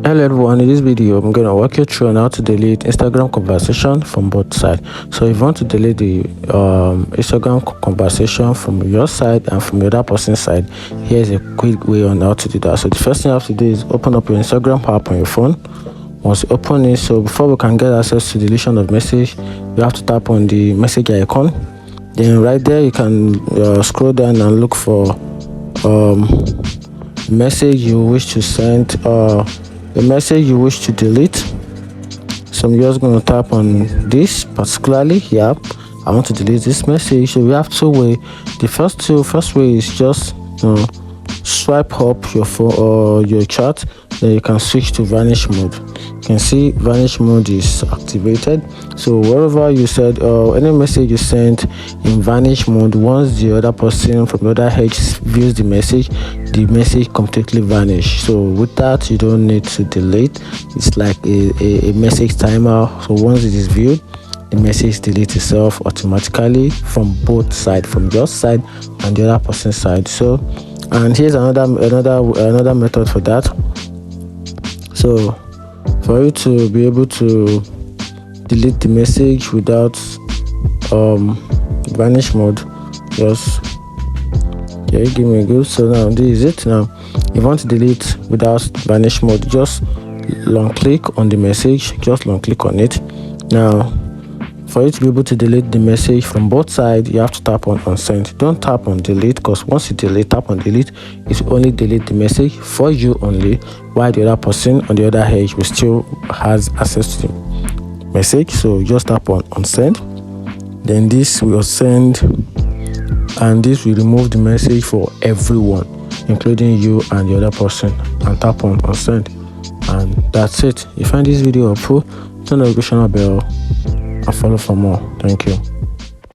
Hello everyone, in this video I'm going to walk you through on how to delete Instagram conversation from both sides. So if you want to delete the Instagram conversation from your side and from the other person's side, here's a quick way on how to do that. So the first thing you have to do is open up your Instagram app on your phone. Once you open it, so before we can get access to deletion of message, you have to tap on the message icon. Then right there you can scroll down and look for message you wish to send, the message you wish to delete. So I'm just going to tap on this particularly. I want to delete this message. So we have two ways. The first way is just swipe up your phone or your chat, then you can switch to vanish mode. You can see vanish mode is activated. So wherever you said any message you sent in vanish mode, once the other person from the other edge views the message completely vanish. So with that, you don't need to delete. It's like a message timer. So once it is viewed, the message deletes itself automatically from both sides, from your side and the other person's side. So, and here's another method for that. So for you to be able to delete the message without vanish mode, just give me a good. So now this is it. Now if you want to delete without vanish mode, just long click on the message, just long click on it. Now for you to be able to delete the message from both sides, you have to tap on unsend. Don't tap on delete, because once you tap on delete, it will only delete the message for you only, while the other person on the other edge will still has access to the message. So just tap on unsend, then this will send, and this will remove the message for everyone, including you and the other person, and tap on unsend, and that's it. If you find this video helpful, turn the notification bell and follow for more. Thank you.